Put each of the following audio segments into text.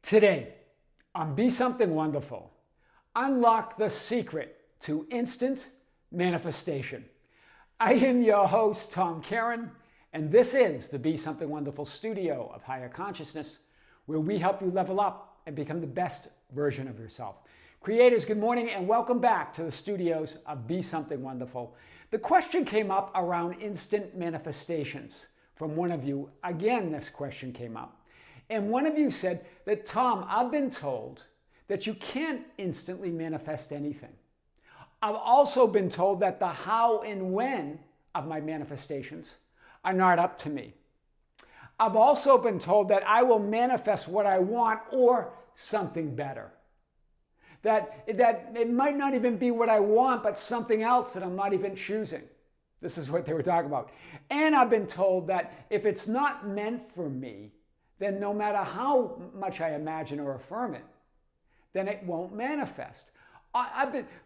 Today, on Be Something Wonderful, unlock the secret to instant manifestation. I am your host, Tom Kearin, and this is the Be Something Wonderful studio of higher consciousness, where we help you level up and become the best version of yourself. Creators, good morning and welcome back to the studios of Be Something Wonderful. The question came up around instant manifestations from one of you. Again, this question came up. And one of you said that, Tom, I've been told that you can't instantly manifest anything. I've also been told that the how and when of my manifestations are not up to me. I've also been told that I will manifest what I want or something better. That it might not even be what I want, but something else that I'm not even choosing. This is what they were talking about. And I've been told that if it's not meant for me, then no matter how much I imagine or affirm it, then it won't manifest.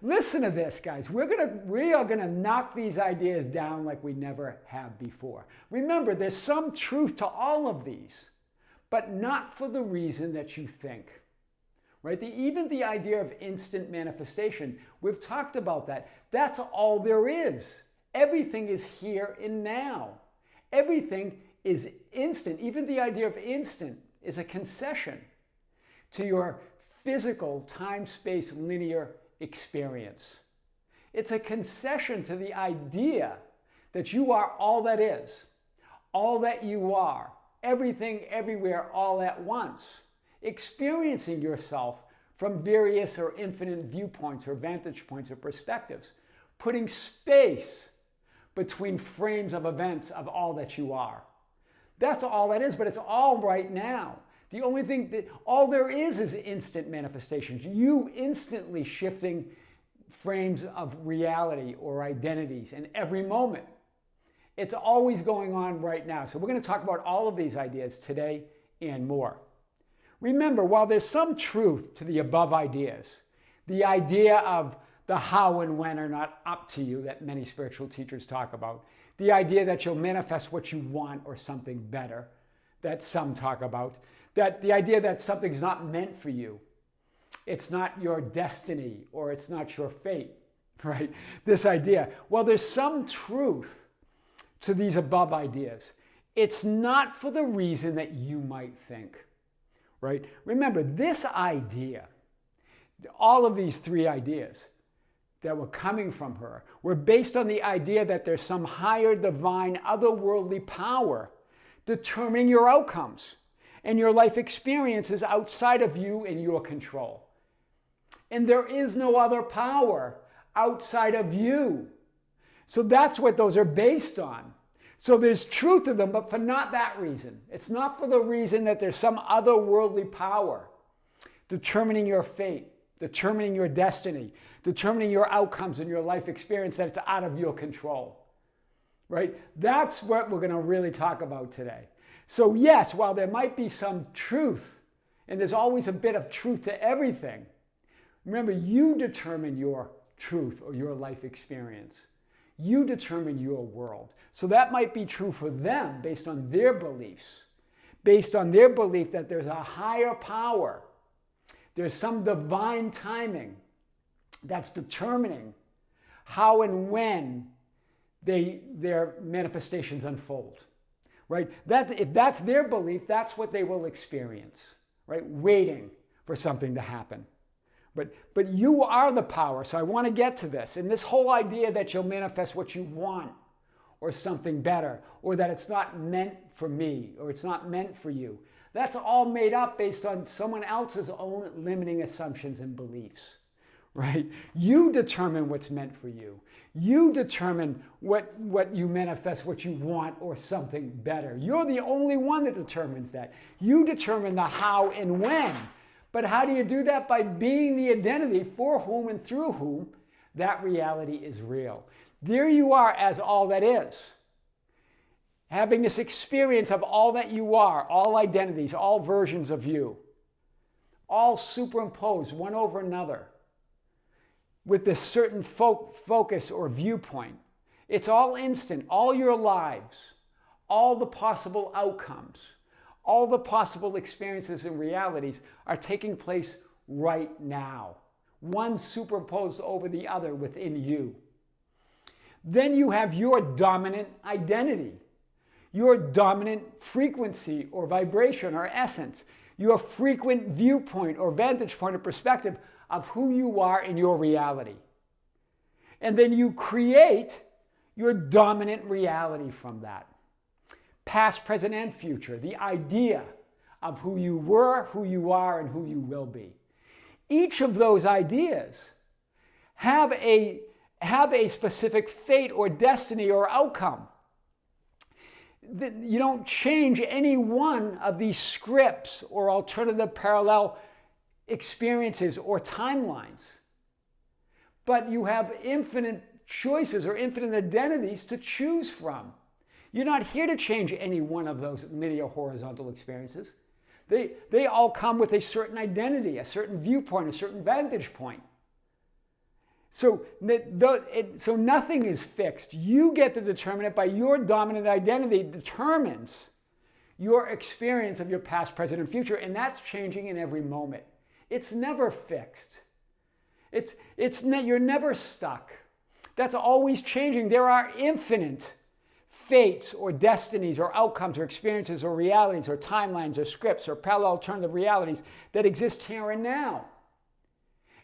Listen to this, guys. We are gonna knock these ideas down like we never have before. Remember, there's some truth to all of these, but not for the reason that you think. Right? Even the idea of instant manifestation, we've talked about that. That's all there is. Everything is here and now. Everything is instant. Even the idea of instant is a concession to your physical time-space linear experience. It's a concession to the idea that you are all that is, all that you are, everything, everywhere, all at once, experiencing yourself from various or infinite viewpoints or vantage points or perspectives, putting space between frames of events of all that you are. That's all that is, but it's all right now. The only thing that all there is instant manifestations. You instantly shifting frames of reality or identities in every moment. It's always going on right now. So we're going to talk about all of these ideas today and more. Remember, while there's some truth to the above ideas, the idea of the how and when are not up to you that many spiritual teachers talk about, the idea that you'll manifest what you want or something better that some talk about, that the idea that something's not meant for you, it's not your destiny or it's not your fate, right? This idea. Well, there's some truth to these above ideas. It's not for the reason that you might think, right? Remember, this idea, all of these three ideas that were coming from her were based on the idea that there's some higher divine otherworldly power determining your outcomes and your life experiences outside of you and your control. And there is no other power outside of you. So that's what those are based on. So there's truth to them, but for not that reason. It's not for the reason that there's some otherworldly power determining your fate, determining your destiny, determining your outcomes and your life experience that it's out of your control, right? That's what we're going to really talk about today. So yes, while there might be some truth, and there's always a bit of truth to everything, remember, you determine your truth or your life experience. You determine your world. So that might be true for them based on their beliefs, based on their belief that there's a higher power. There's some divine timing that's determining how and when their manifestations unfold, right? If that's their belief, that's what they will experience, right? Waiting for something to happen. But you are the power, so I want to get to this. And this whole idea that you'll manifest what you want or something better, or that it's not meant for me, or it's not meant for you, that's all made up based on someone else's own limiting assumptions and beliefs, right? You determine what's meant for you. You determine what you manifest, what you want, or something better. You're the only one that determines that. You determine the how and when. But how do you do that? By being the identity for whom and through whom that reality is real. There you are as all that is. Having this experience of all that you are, all identities, all versions of you, all superimposed one over another with this certain focus or viewpoint. It's all instant, all your lives, all the possible outcomes, All the possible experiences and realities are taking place right now, one superimposed over the other within you. Then you have your dominant identity, your dominant frequency or vibration or essence, your frequent viewpoint or vantage point or perspective of who you are in your reality. And then you create your dominant reality from that. Past, present, and future, the idea of who you were, who you are, and who you will be. Each of those ideas have a specific fate or destiny or outcome. You don't change any one of these scripts or alternative parallel experiences or timelines. But you have infinite choices or infinite identities to choose from. You're not here to change any one of those linear horizontal experiences. They all come with a certain identity, a certain viewpoint, a certain vantage point. So nothing is fixed. You get to determine it by your dominant identity determines your experience of your past, present, and future, and that's changing in every moment. It's never fixed. You're never stuck. That's always changing. There are infinite fates or destinies or outcomes or experiences or realities or timelines or scripts or parallel alternative realities that exist here and now.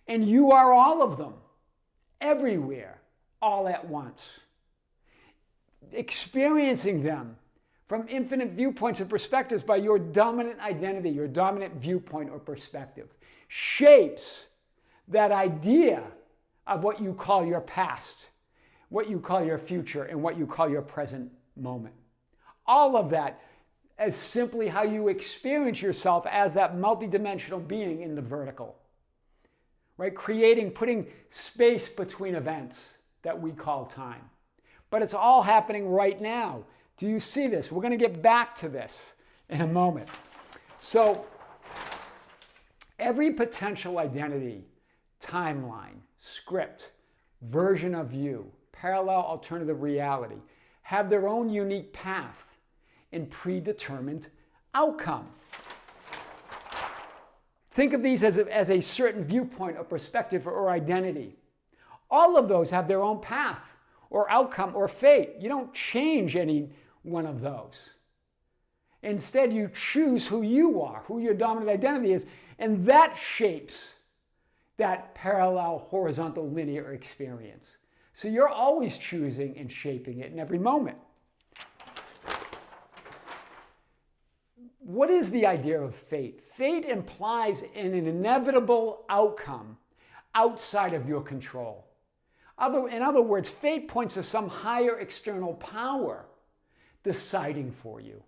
And you are all of them, everywhere, all at once. Experiencing them from infinite viewpoints and perspectives by your dominant identity, your dominant viewpoint or perspective, shapes that idea of what you call your past, what you call your future, and what you call your present moment. All of that is simply how you experience yourself as that multidimensional being in the vertical. Right? Putting space between events that we call time. But it's all happening right now. Do you see this? We're going to get back to this in a moment. So, every potential identity, timeline, script, version of you, parallel alternative reality, have their own unique path and predetermined outcome. Think of these as a certain viewpoint or perspective or identity. All of those have their own path or outcome or fate. You don't change any one of those. Instead, you choose who you are, who your dominant identity is, and that shapes that parallel, horizontal, linear experience. So you're always choosing and shaping it in every moment. What is the idea of fate? Fate implies an inevitable outcome outside of your control. In other words, fate points to some higher external power deciding for you,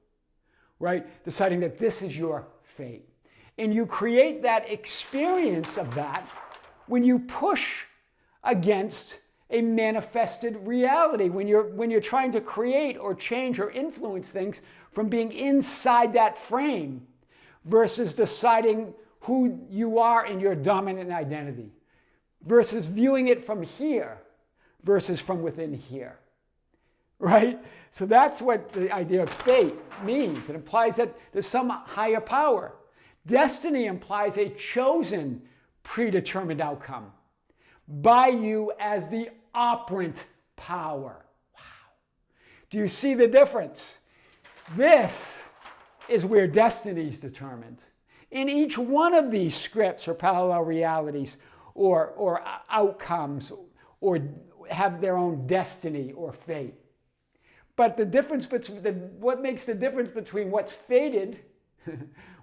right? Deciding that this is your fate. And you create that experience of that when you push against a manifested reality, when you're trying to create or change or influence things from being inside that frame versus deciding who you are in your dominant identity, versus viewing it from here versus from within here, right? So that's what the idea of fate means. It implies that there's some higher power. Destiny implies a chosen, predetermined outcome by you as the operant power. Wow. Do you see the difference? This is where destiny is determined. In each one of these scripts or parallel realities or outcomes or have their own destiny or fate. But the difference between what makes the difference between what's fated,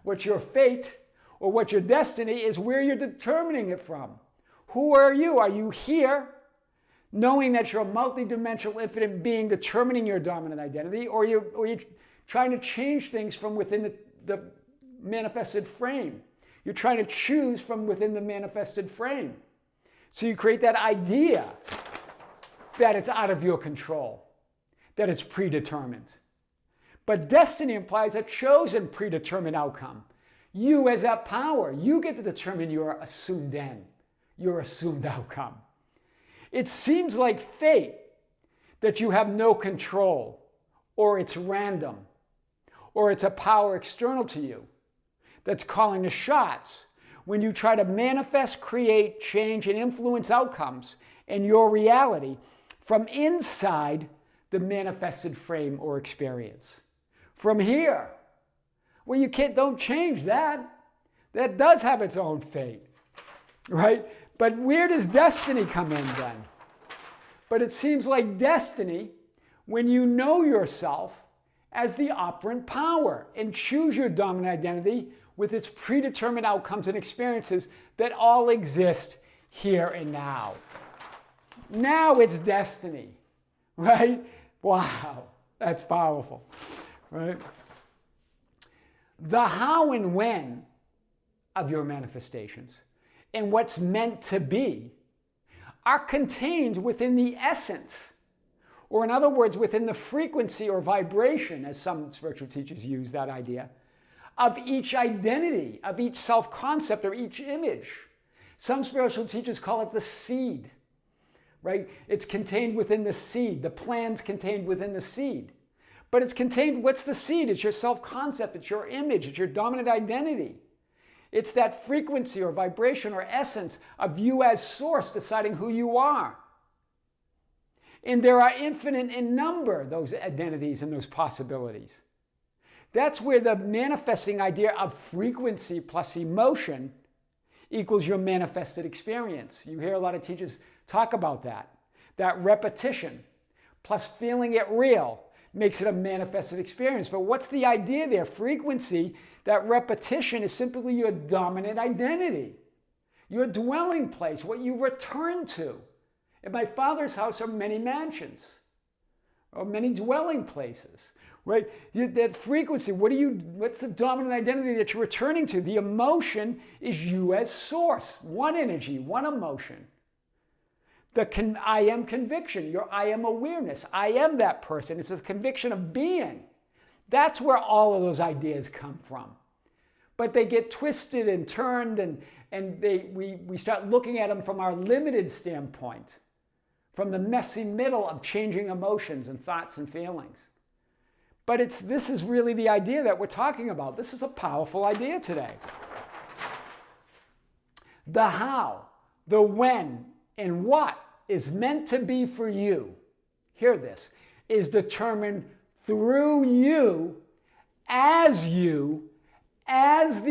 what's your fate, or what's your destiny is where you're determining it from. Who are you? Are you here, knowing that you're a multidimensional infinite being determining your dominant identity, or you're trying to change things from within the manifested frame? You're trying to choose from within the manifested frame. So you create that idea that it's out of your control, that it's predetermined. But destiny implies a chosen predetermined outcome. You as that power, you get to determine your assumed end, your assumed outcome. It seems like fate that you have no control, or it's random, or it's a power external to you that's calling the shots when you try to manifest, create, change, and influence outcomes in your reality from inside the manifested frame or experience. From here, well, don't change that. That does have its own fate, right? But where does destiny come in then? But it seems like destiny, when you know yourself as the operant power and choose your dominant identity with its predetermined outcomes and experiences that all exist here and now. Now it's destiny, right? Wow, that's powerful, right? The how and when of your manifestations and what's meant to be are contained within the essence, or in other words, within the frequency or vibration, as some spiritual teachers use that idea, of each identity, of each self-concept or each image. Some spiritual teachers call it the seed, right? It's contained within the seed. The plan's contained within the seed. But it's contained, what's the seed? It's your self-concept, it's your image, it's your dominant identity. It's that frequency or vibration or essence of you as source deciding who you are. And there are infinite in number, those identities and those possibilities. That's where the manifesting idea of frequency plus emotion equals your manifested experience. You hear a lot of teachers talk about that. That repetition plus feeling it real makes it a manifested experience. But what's the idea there? Frequency, that repetition is simply your dominant identity, your dwelling place, what you return to. In my Father's house are many mansions, or many dwelling places, right? That frequency, what's the dominant identity that you're returning to? The emotion is you as source, one energy, one emotion. I am conviction, your I am awareness. I am that person. It's a conviction of being. That's where all of those ideas come from. But they get twisted and turned, and we start looking at them from our limited standpoint, from the messy middle of changing emotions and thoughts and feelings. But this is really the idea that we're talking about. This is a powerful idea today. The how, the when, and what is meant to be for you, hear this, is determined through you, as the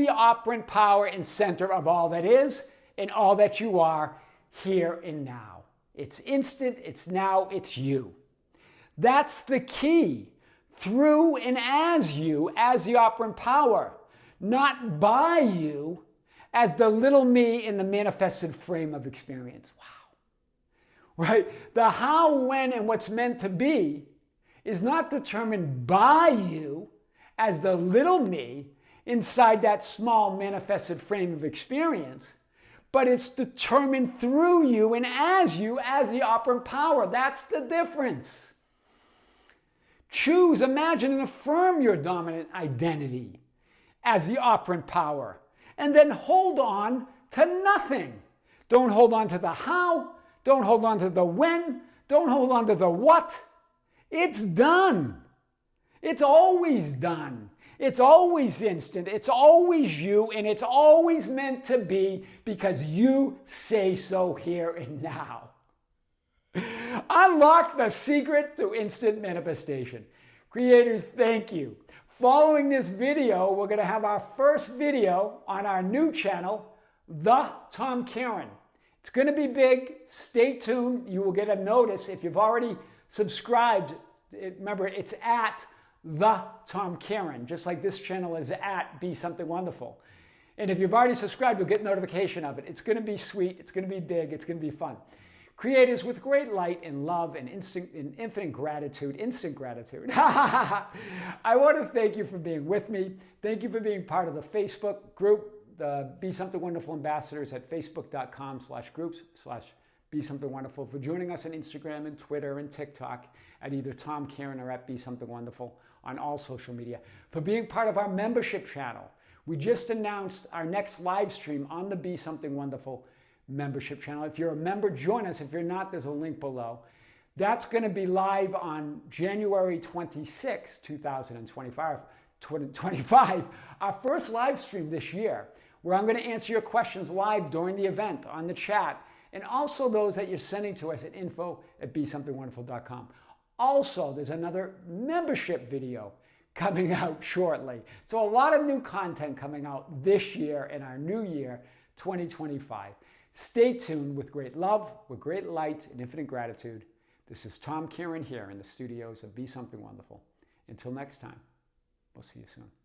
operant power and center of all that is and all that you are here and now. It's instant, it's now, it's you. That's the key. Through and as you, as the operant power, not by you, as the little me in the manifested frame of experience. Wow. Right? The how, when, and what's meant to be is not determined by you as the little me inside that small manifested frame of experience, but it's determined through you, as the operant power. That's the difference. Choose, imagine, and affirm your dominant identity as the operant power, and then hold on to nothing. Don't hold on to the how, don't hold on to the when, don't hold on to the what. It's done. It's always done. It's always instant. It's always you, and it's always meant to be because you say so here and now. Unlock the secret to instant manifestation. Creators, thank you. Following this video, we're going to have our first video on our new channel, The Tom Kearin. It's going to be big. Stay tuned. You will get a notice if you've already subscribed. Remember, it's at The Tom Kearin, just like this channel is at Be Something Wonderful. And if you've already subscribed, you'll get notification of it. It's going to be sweet. It's going to be big. It's going to be fun. Creators, with great light and love and infinite gratitude, instant gratitude. I want to thank you for being with me. Thank you for being part of the Facebook group, the Be Something Wonderful Ambassadors at facebook.com/groups/Be Something Wonderful, for joining us on Instagram and Twitter and TikTok at either Tom Kearin or at Be Something Wonderful on all social media, for being part of our membership channel. We just announced our next live stream on the Be Something Wonderful membership channel. If you're a member, join us. If you're not, there's a link below. That's going to be live on January 26, 2025, 2025, our first live stream this year, where I'm going to answer your questions live during the event on the chat, and also those that you're sending to us at info@besomethingwonderful.com. Also, there's another membership video coming out shortly. So a lot of new content coming out this year in our new year, 2025. Stay tuned. With great love, with great light, and infinite gratitude. This is Tom Kearin here in the studios of Be Something Wonderful. Until next time, we'll see you soon.